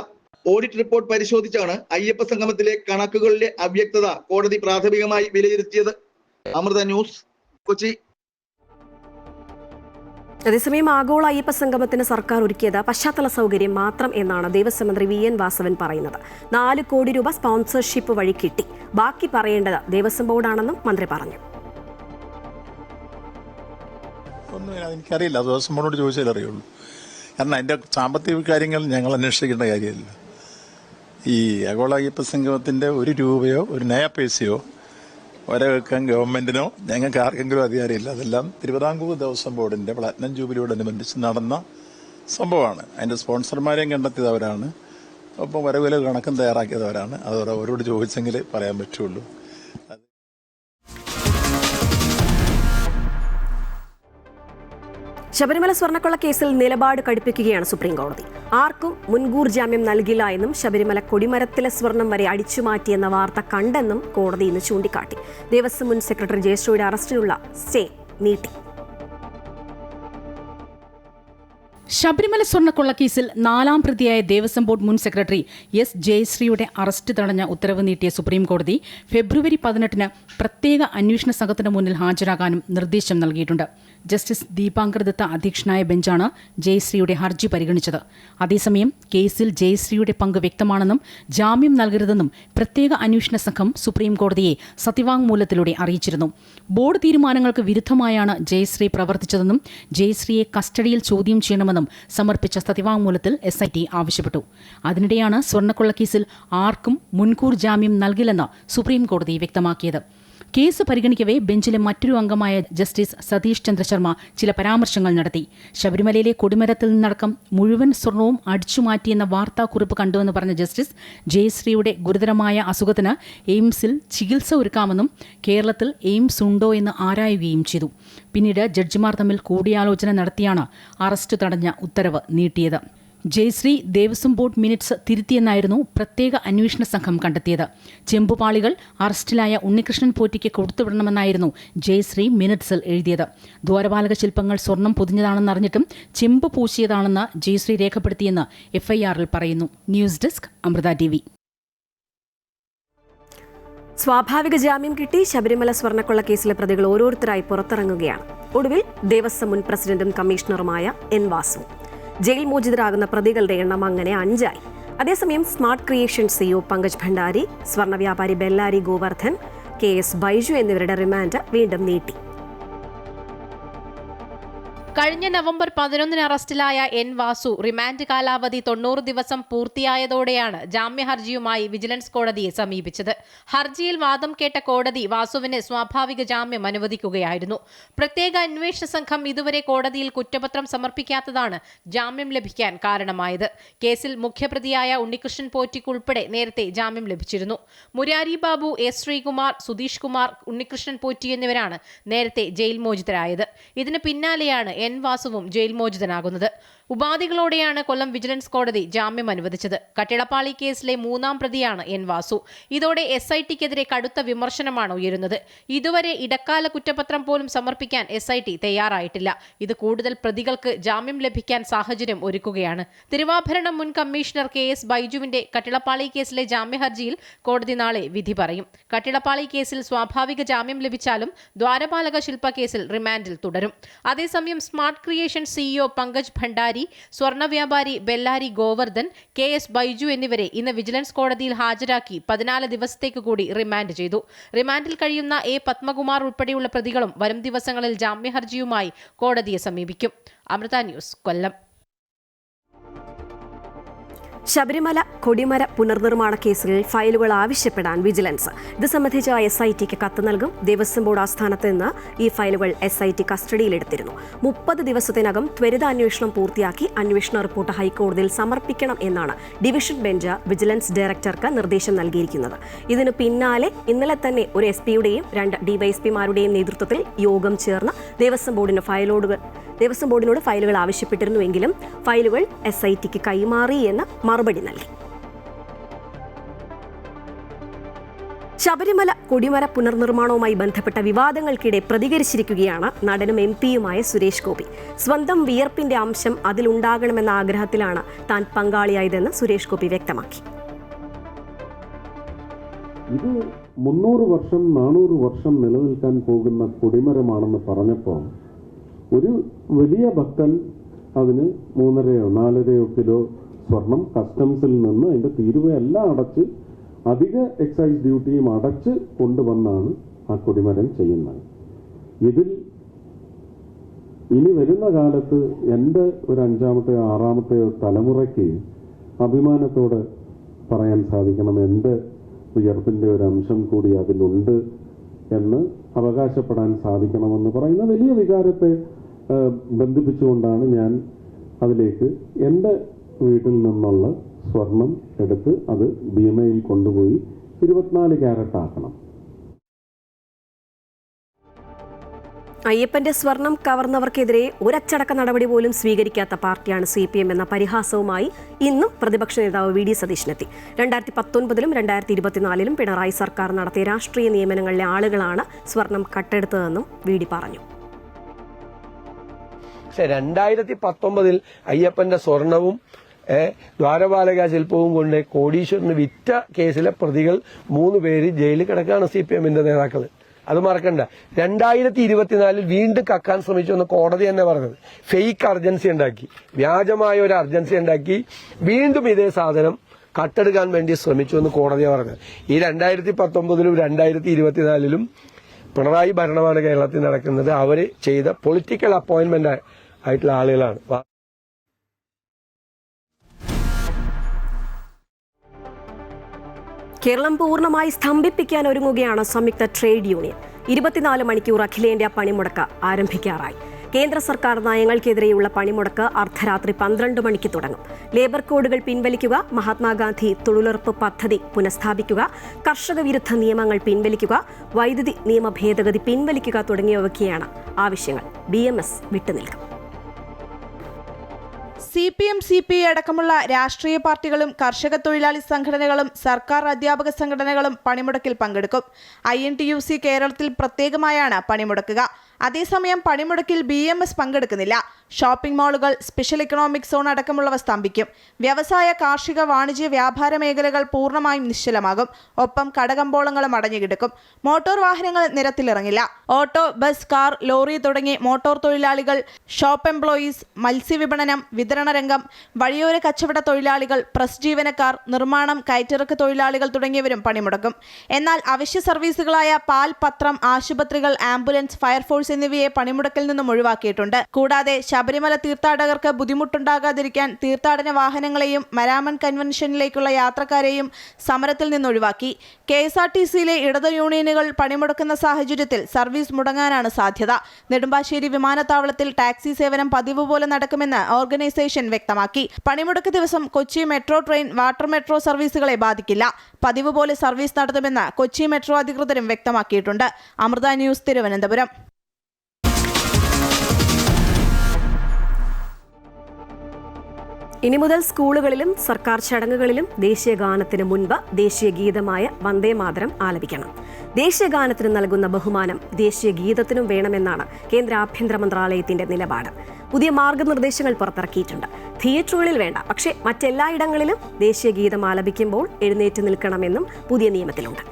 ഓഡിറ്റ് റിപ്പോർട്ട് പരിശോധിച്ചാണ് അയ്യപ്പ സംഗമത്തിലെ കണക്കുകളിലെ അവ്യക്തത കോടതി പ്രാഥമികമായി വിലയിരുത്തിയത്. അമൃത ന്യൂസ്, കൊച്ചി. അതേസമയം ആഗോള അയ്യപ്പ സംഗമത്തിന് സർക്കാർ ഒരുക്കിയത് പശ്ചാത്തല സൗകര്യം മാത്രം എന്നാണ് ദേവസ്വം മന്ത്രി VN വാസവൻ പറയുന്നത്. 4 കോടി രൂപ സ്പോൺസർഷിപ്പ് വഴി കിട്ടി. ബാക്കി പറയേണ്ടത് ദേവസ്വം ബോർഡാണെന്നും മന്ത്രി പറഞ്ഞു. ഒന്നും എനിക്കറിയില്ല, ദേവസ്വം ബോർഡോട് ചോദിച്ചാലേ അറിയുള്ളൂ. കാരണം അതിൻ്റെ സാമ്പത്തിക കാര്യങ്ങൾ ഞങ്ങൾ അന്വേഷിക്കേണ്ട കാര്യമില്ല. ഈ ആഗോള അയ്യപ്പ സംഗമത്തിൻ്റെ 1 രൂപയോ 1 നയ പൈസയോ ഒരാൾക്കും ഗവൺമെന്റിനോ ഞങ്ങൾക്ക് ആർക്കെങ്കിലും അധികാരമില്ല. അതെല്ലാം തിരുവിതാംകൂർ ദേവസ്വം ബോർഡിന്റെ പ്ലാറ്റിനം ജൂബിലിയോടനുബന്ധിച്ച് നടന്ന സംഭവമാണ്. അതിന്റെ സ്പോൺസർമാരെയും കണ്ടെത്തിയത് അവരാണ്. ഒപ്പം വരവില കണക്കും തയ്യാറാക്കിയതവരാണ്. അത് അവരോട് ചോദിച്ചെങ്കിൽ പറയാൻ പറ്റുള്ളൂ. ശബരിമല സ്വർണ്ണക്കൊള്ള കേസിൽ നിലപാട് കടുപ്പിക്കുകയാണ് സുപ്രീം കോടതി. ആർക്കും മുൻകൂർ ജാമ്യം നൽകില്ല എന്നും ശബരിമല കൊടിമരത്തിലെ സ്വർണം വരെ അടിച്ചുമാറ്റിയെന്ന വാർത്ത കണ്ടെന്നും കോടതി ഇന്ന് ചൂണ്ടിക്കാട്ടി. ദേവസ്വം മുൻ സെക്രട്ടറി ജയശ്രീയുടെ അറസ്റ്റിനുള്ള സ്റ്റേ നീട്ടി. ശബരിമല സ്വർണ്ണക്കൊള്ളക്കേസിൽ 4ാം പ്രതിയായ ദേവസ്വം ബോർഡ് മുൻ സെക്രട്ടറി S. ജയശ്രീയുടെ അറസ്റ്റ് തടഞ്ഞ ഉത്തരവ് നീട്ടിയ സുപ്രീം കോടതി ഫെബ്രുവരി 18-ന് പ്രത്യേക അന്വേഷണ സംഘത്തിന് മുന്നിൽ ഹാജരാകാനും നിർദ്ദേശം നൽകിയിട്ടുണ്ട്. ജസ്റ്റിസ് ദീപാങ്കർ ദത്ത അധ്യക്ഷനായ ബെഞ്ചാണ് ജയശ്രീയുടെ ഹർജി പരിഗണിച്ചത്. അതേസമയം കേസിൽ ജയശ്രീയുടെ പങ്ക് വ്യക്തമാണെന്നും ജാമ്യം നൽകരുതെന്നും പ്രത്യേക അന്വേഷണ സംഘം സുപ്രീം കോടതിയെ സത്യവാങ്മൂലത്തിലൂടെ അറിയിച്ചിരുന്നു. ബോർഡ് തീരുമാനങ്ങൾക്ക് വിരുദ്ധമായാണ് ജയശ്രീ പ്രവർത്തിച്ചതെന്നും ജയശ്രീയെ കസ്റ്റഡിയിൽ ചോദ്യം ചെയ്യണമെന്നും സമർപ്പിച്ച സത്യവാങ്മൂലത്തിൽ SIT ആവശ്യപ്പെട്ടു. അതിനിടെയാണ് സ്വർണ്ണക്കൊള്ളക്കേസിൽ ആർക്കും മുൻകൂർ ജാമ്യം നൽകില്ലെന്ന് സുപ്രീം കോടതി വ്യക്തമാക്കിയത്. കേസ് പരിഗണിക്കവേ ബെഞ്ചിലെ മറ്റൊരു അംഗമായ ജസ്റ്റിസ് സതീഷ് ചന്ദ്ര ശർമ്മ ചില പരാമർശങ്ങൾ നടത്തി. ശബരിമലയിലെ കൊടിമരത്തിൽ നിന്നടക്കം മുഴുവൻ സ്വർണവും അടിച്ചുമാറ്റിയെന്ന വാർത്താക്കുറിപ്പ് കണ്ടുവെന്ന് പറഞ്ഞ ജസ്റ്റിസ് ജയശ്രീയുടെ ഗുരുതരമായ അസുഖത്തിന് എയിംസിൽ ചികിത്സ ഒരുക്കാമെന്നും കേരളത്തിൽ എയിംസ് ഉണ്ടോ എന്ന് ആരായുകയും ചെയ്തു. പിന്നീട് ജഡ്ജിമാർ തമ്മിൽ കൂടിയാലോചന നടത്തിയാണ് അറസ്റ്റ് തടഞ്ഞ ഉത്തരവ് നീട്ടിയത്. ജയശ്രീ ദേവസ്വം ബോർഡ് മിനിറ്റ്സ് തിരുത്തിയെന്നായിരുന്നു പ്രത്യേക അന്വേഷണ സംഘം കണ്ടെത്തിയത്. ചെമ്പുപാളികൾ അറസ്റ്റിലായ ഉണ്ണികൃഷ്ണൻ പോറ്റിക്ക് കൊടുത്തുവിടണമെന്നായിരുന്നു ജയശ്രീ മിനിറ്റ്സിൽ എഴുതിയത്. ദ്വാരപാലക ശില്പങ്ങൾ സ്വർണം പൊതിഞ്ഞതാണെന്നറിഞ്ഞിട്ടും ചെമ്പ് പൂശിയതാണെന്ന് ജയശ്രീ രേഖപ്പെടുത്തിയെന്ന് FIR-ൽ പറയുന്നു. News desk, Amrita TV. സ്വാഭാവിക ജാമ്യം കിട്ടി. ശബരിമല സ്വർണ്ണക്കൊള്ള കേസിലെ പ്രതികൾ ഓരോരുത്തരായി പുറത്തിറങ്ങുകയാണ്. ഒടുവിൽ ദേവസ്വം മുൻ പ്രസിഡന്റും കമ്മീഷണറുമായ N. വാസു. ജയിൽ മോചിതരാകുന്ന പ്രതികളുടെ എണ്ണം അങ്ങനെ 5 ആയി. അതേസമയം smart creation CEO Pankaj Bhandari, സ്വർണ്ണ വ്യാപാരി ബെല്ലാരി ഗോവർദ്ധൻ, KS ബൈജു എന്നിവരുടെ റിമാൻഡ് വീണ്ടും നീട്ടി. കഴിഞ്ഞ നവംബർ 11-ന് അറസ്റ്റിലായ N. വാസു റിമാൻഡ് കാലാവധി 90 ദിവസം പൂർത്തിയായതോടെയാണ് ജാമ്യ ഹർജിയുമായി വിജിലൻസ് കോടതിയെ സമീപിച്ചത്. ഹർജിയിൽ വാദം കേട്ട കോടതി വാസുവിന് സ്വാഭാവിക ജാമ്യം അനുവദിക്കുകയായിരുന്നു. പ്രത്യേക അന്വേഷണ സംഘം ഇതുവരെ കോടതിയിൽ കുറ്റപത്രം സമർപ്പിക്കാത്തതാണ് ജാമ്യം ലഭിക്കാൻ കാരണമായത്. കേസിൽ മുഖ്യപ്രതിയായ ഉണ്ണികൃഷ്ണൻ പോറ്റിക്കുൾപ്പെടെ നേരത്തെ ജാമ്യം ലഭിച്ചിരുന്നു. മുരാരി ബാബു, S. ശ്രീകുമാർ, സുധീഷ് കുമാർ, ഉണ്ണികൃഷ്ണൻ പോറ്റി എന്നിവരാണ് നേരത്തെ ജയിൽ മോചിതരായത്. ഇതിന് പിന്നാലെയാണ് എൻ വാസുവും ജയിൽ മോചിതനാകുന്നത്. ഉപാധികളോടെയാണ് കൊല്ലം വിജിലൻസ് കോടതി ജാമ്യം അനുവദിച്ചത്. കട്ടിടപ്പാളി കേസിലെ 3ാം പ്രതിയാണ് എൻ വാസു. ഇതോടെ SITക്കെതിരെ കടുത്ത വിമർശനമാണ് ഉയരുന്നത്. ഇതുവരെ ഇടക്കാല കുറ്റപത്രം പോലും സമർപ്പിക്കാൻ SIT തയ്യാറായിട്ടില്ല. ഇത് കൂടുതൽ പ്രതികൾക്ക് ജാമ്യം ലഭിക്കാൻ സാഹചര്യം ഒരുക്കുകയാണ്. തിരുവാഭരണം മുൻ കമ്മീഷണർ KS ബൈജുവിന്റെ കട്ടിടപ്പാളി കേസിലെ ജാമ്യഹർജിയിൽ കോടതി നാളെ വിധി പറയും. കട്ടിടപ്പാളി കേസിൽ സ്വാഭാവിക ജാമ്യം ലഭിച്ചാലും ദ്വാരപാലക ശില്പ കേസിൽ റിമാൻഡിൽ തുടരും. അതേസമയം smart creation CEO Pankaj Bhandari, സ്വർണ്ണ വ്യാപാരി ബെല്ലാരി ഗോവർദ്ധൻ, KS ബൈജു എന്നിവരെ ഇന്ന് വിജിലൻസ് കോടതിയിൽ ഹാജരാക്കി 14 ദിവസത്തേക്ക് കൂടി റിമാൻഡ് ചെയ്തു. റിമാൻഡിൽ കഴിയുന്ന A പത്മകുമാർ ഉൾപ്പെടെയുള്ള പ്രതികളും വരും ദിവസങ്ങളിൽ ജാമ്യഹർജിയുമായി കോടതിയെ സമീപിക്കും. അമൃത ന്യൂസ്, കൊല്ലം. ശബരിമല കൊടിമര പുനർനിർമ്മാണ കേസിൽ ഫയലുകൾ ആവശ്യപ്പെടാൻ വിജിലൻസ്. ഇത് സംബന്ധിച്ച SITക്ക് കത്ത് നൽകും. ദേവസ്വം ബോർഡ് ആസ്ഥാനത്ത് നിന്ന് ഈ ഫയലുകൾ SIT കസ്റ്റഡിയിലെടുത്തിരുന്നു. 30 ദിവസത്തിനകം ത്വരിത അന്വേഷണം പൂർത്തിയാക്കി അന്വേഷണ റിപ്പോർട്ട് ഹൈക്കോടതിയിൽ സമർപ്പിക്കണം എന്നാണ് ഡിവിഷൻ ബെഞ്ച് വിജിലൻസ് ഡയറക്ടർക്ക് നിർദ്ദേശം നൽകിയിരിക്കുന്നത്. ഇതിനു പിന്നാലെ ഇന്നലെ തന്നെ ഒരു SP-യുടെയും 2 DYSP-മാരുടെയും നേതൃത്വത്തിൽ യോഗം ചേർന്ന് ദേവസ്വം ബോർഡിനോട് ഫയലുകൾ ആവശ്യപ്പെട്ടിരുന്നുവെങ്കിലും ഫയലുകൾ SITക്ക് കൈമാറി എന്ന് മറുപടി നൽകി. ശബരിമല കൊടിമര പുനർനിർമ്മാണവുമായി ബന്ധപ്പെട്ട വിവാദങ്ങൾക്കിടെ പ്രതികരിച്ചിരിക്കുകയാണ് നടനും MP-യുമായ സുരേഷ് ഗോപി. സ്വന്തം വിയർപ്പിന്റെ അംശം അതിലുണ്ടാകണമെന്ന ആഗ്രഹത്തിലാണ് താൻ പങ്കാളിയായതെന്ന് സുരേഷ് ഗോപി വ്യക്തമാക്കി. ഇത് 300 വർഷം 400 വർഷം നിലനിൽക്കാൻ പോകുന്ന കൊടിമരമാണെന്ന് പറഞ്ഞപ്പോൾ ഒരു വലിയ ഭക്തൻ അതിന് 3.5-4 കിലോ സ്വർണം കസ്റ്റംസിൽ നിന്ന് അതിൻ്റെ തീരുവയെല്ലാം അടച്ച് അധിക എക്സൈസ് ഡ്യൂട്ടിയും അടച്ച് കൊണ്ടുവന്നാണ് ആ കൊടിമരം ചെയ്യുന്നത്. ഇതിൽ ഇനി വരുന്ന കാലത്ത് എൻ്റെ ഒരു 5-ാമത്തെയോ 6-ാമത്തെയോ തലമുറയ്ക്ക് അഭിമാനത്തോടെ പറയാൻ സാധിക്കണം, എൻ്റെ ഉയർപ്പിൻ്റെ ഒരു അംശം കൂടി അതിലുണ്ട് എന്ന് അവകാശപ്പെടാൻ സാധിക്കണമെന്ന് പറയുന്ന വലിയ വികാരത്തെ ബന്ധിപ്പിച്ചുകൊണ്ടാണ് ഞാൻ അതിലേക്ക് എൻ്റെ വീട്ടിൽ നിന്നുള്ള സ്വർണം എടുത്ത് അത് ഭീമയിൽ കൊണ്ടുപോയി 24 ക്യാരറ്റ് ആക്കണം. അയ്യപ്പന്റെ സ്വർണം കവർന്നവർക്കെതിരെ ഒരച്ചടക്ക നടപടി പോലും സ്വീകരിക്കാത്ത പാർട്ടിയാണ് CPM എന്ന പരിഹാസവുമായി ഇന്നും പ്രതിപക്ഷ നേതാവ് VD സതീശനെത്തി. 2019-ലും 2024-ലും പിണറായി സർക്കാർ നടത്തിയ രാഷ്ട്രീയ നിയമനങ്ങളിലെ ആളുകളാണ് സ്വർണം കട്ടെടുത്തതെന്നും VD പറഞ്ഞു. പക്ഷെ 2019 അയ്യപ്പന്റെ സ്വർണവും ദ്വാരപാലക ശില്പവും കൊണ്ട് കോടീശ്വരന് വിറ്റ കേസിലെ പ്രതികൾ 3 പേര് ജയിലിൽ കിടക്കുകയാണ് CPM-ന്റെ നേതാക്കൾ. അത് മറക്കണ്ട. 2024 വീണ്ടും കക്കാൻ ശ്രമിച്ചു എന്ന് കോടതി തന്നെ പറഞ്ഞത്. ഫേക്ക് അർജൻസി ഉണ്ടാക്കി, വ്യാജമായ ഒരു അർജൻസി ഉണ്ടാക്കി വീണ്ടും ഇതേ സാധനം കട്ടെടുക്കാൻ വേണ്ടി ശ്രമിച്ചു എന്ന് കോടതിയാണ് പറഞ്ഞത്. ഈ 2019-ലും 2024-ലും പിണറായി ഭരണമാണ് കേരളത്തിൽ നടക്കുന്നത്. അവര് ചെയ്ത പൊളിറ്റിക്കൽ അപ്പോയിന്റ്മെന്റ് ആയിട്ടുള്ള ആളുകളാണ്. കേരളം പൂർണ്ണമായി സ്തംഭിപ്പിക്കാൻ ഒരുങ്ങുകയാണ് സംയുക്ത ട്രേഡ് യൂണിയൻ. 24 മണിക്കൂർ അഖിലേന്ത്യാ പണിമുടക്ക് ആരംഭിക്കാറായി. കേന്ദ്ര സർക്കാർ നയങ്ങൾക്കെതിരെയുള്ള പണിമുടക്ക് അർദ്ധരാത്രി 12 മണിക്ക് തുടങ്ങും. ലേബർ കോഡുകൾ പിൻവലിക്കുക, മഹാത്മാഗാന്ധി തൊഴിലുറപ്പ് പദ്ധതി പുനഃസ്ഥാപിക്കുക, കർഷക വിരുദ്ധ നിയമങ്ങൾ പിൻവലിക്കുക, വൈദ്യുതി നിയമ ഭേദഗതി പിൻവലിക്കുക തുടങ്ങിയവയൊക്കെയാണ് ആവശ്യങ്ങൾ. BMS വിട്ടുനിൽക്കും. CPM, CPI അടക്കമുള്ള രാഷ്ട്രീയ പാർട്ടികളും കർഷക തൊഴിലാളി സംഘടനകളും സർക്കാർ അധ്യാപക സംഘടനകളും പണിമുടക്കിൽ പങ്കെടുക്കും. INTUC കേരളത്തിൽ പ്രത്യേകമായാണ് പണിമുടക്കുക. അതേസമയം പണിമുടക്കിൽ BMS പങ്കെടുക്കുന്നില്ല. ഷോപ്പിംഗ് മാളുകൾ, സ്പെഷ്യൽ ഇക്കണോമിക് സോൺ അടക്കമുള്ളവ സ്തംഭിക്കും. വ്യവസായ, കാർഷിക, വാണിജ്യ, വ്യാപാര മേഖലകൾ പൂർണ്ണമായും നിശ്ചലമാകും. ഒപ്പം കടകമ്പോളങ്ങളും അടഞ്ഞുകിടക്കും. മോട്ടോർ വാഹനങ്ങൾ നിരത്തിലിറങ്ങില്ല. ഓട്ടോ, ബസ്, കാർ, ലോറി തുടങ്ങി മോട്ടോർ തൊഴിലാളികൾ, ഷോപ്പ് എംപ്ലോയീസ്, മത്സ്യവിപണനം, വിതരണ രംഗം, വഴിയോര കച്ചവട തൊഴിലാളികൾ, പ്രസ് ജീവനക്കാർ, നിർമ്മാണം, കയറ്റിറക്ക് തൊഴിലാളികൾ തുടങ്ങിയവരും പണിമുടക്കും. എന്നാൽ അവശ്യ സർവീസുകളായ പാൽ, പത്രം, ആശുപത്രികൾ, ആംബുലൻസ്, ഫയർഫോഴ്സ് എന്നിവയെ പണിമുടക്കിൽ നിന്നും ഒഴിവാക്കിയിട്ടുണ്ട്. കൂടാതെ ശബരിമല തീർത്ഥാടകർക്ക് ബുദ്ധിമുട്ടുണ്ടാകാതിരിക്കാൻ തീർത്ഥാടന വാഹനങ്ങളെയും മരാമൺ കൺവെൻഷനിലേക്കുള്ള യാത്രക്കാരെയും സമരത്തിൽ നിന്ന് ഒഴിവാക്കി. KSRTCയിലെ ഇടത് യൂണിയനുകൾ പണിമുടക്കുന്ന സാഹചര്യത്തിൽ സർവീസ് മുടങ്ങാനാണ് സാധ്യത. നെടുമ്പാശ്ശേരി വിമാനത്താവളത്തിൽ ടാക്സി സേവനം പതിവ് പോലെ നടക്കുമെന്ന് ഓർഗനൈസേഷൻ വ്യക്തമാക്കി. പണിമുടക്ക് ദിവസം Kochi metro train, water metro സർവീസുകളെ ബാധിക്കില്ല. പതിവ് പോലെ സർവീസ് നടത്തുമെന്ന് കൊച്ചി മെട്രോ അധികൃതരും വ്യക്തമാക്കിയിട്ടുണ്ട്. അമൃത ന്യൂസ്, തിരുവനന്തപുരം. ഇനി മുതൽ സ്കൂളുകളിലും സർക്കാർ ചടങ്ങുകളിലും ദേശീയ ഗാനത്തിന് മുൻപ് ദേശീയ ഗീതമായ വന്ദേ മാതരം ആലപിക്കണം. ദേശീയ ഗാനത്തിന് നൽകുന്ന ബഹുമാനം ദേശീയ ഗീതത്തിനും വേണമെന്നാണ് കേന്ദ്ര ആഭ്യന്തര മന്ത്രാലയത്തിന്റെ നിലപാട്. പുതിയ മാർഗനിർദ്ദേശങ്ങൾ പുറത്തിറക്കിയിട്ടുണ്ട്. തിയേറ്ററുകളിൽ വേണ്ട, പക്ഷേ മറ്റെല്ലായിടങ്ങളിലും ദേശീയ ഗീതം ആലപിക്കുമ്പോൾ എഴുന്നേറ്റ് നിൽക്കണമെന്നും പുതിയ നിയമത്തിലുണ്ട്.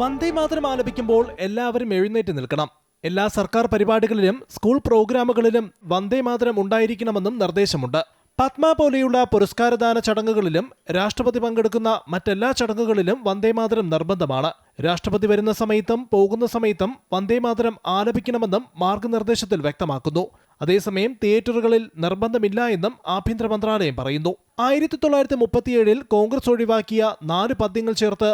വന്ദേ മാതരം ആലപിക്കുമ്പോൾ എല്ലാവരും എഴുന്നേറ്റ് നിൽക്കണം. എല്ലാ സർക്കാർ പരിപാടികളിലും സ്കൂൾ പ്രോഗ്രാമുകളിലും വന്ദേ മാതരം ഉണ്ടായിരിക്കണമെന്നും നിർദ്ദേശമുണ്ട്. പത്മ പോലെയുള്ള പുരസ്കാരദാന ചടങ്ങുകളിലും രാഷ്ട്രപതി പങ്കെടുക്കുന്ന മറ്റെല്ലാ ചടങ്ങുകളിലും വന്ദേ മാതരം നിർബന്ധമാണ്. രാഷ്ട്രപതി വരുന്ന സമയത്തും പോകുന്ന സമയത്തും വന്ദേ മാതരം ആലപിക്കണമെന്നും മാർഗനിർദ്ദേശത്തിൽ വ്യക്തമാക്കുന്നു. അതേസമയം തിയേറ്ററുകളിൽ നിർബന്ധമില്ല എന്നും ആഭ്യന്തര മന്ത്രാലയം പറയുന്നു. 1937 കോൺഗ്രസ് ഒഴിവാക്കിയ 4 പദ്യങ്ങൾ ചേർത്ത്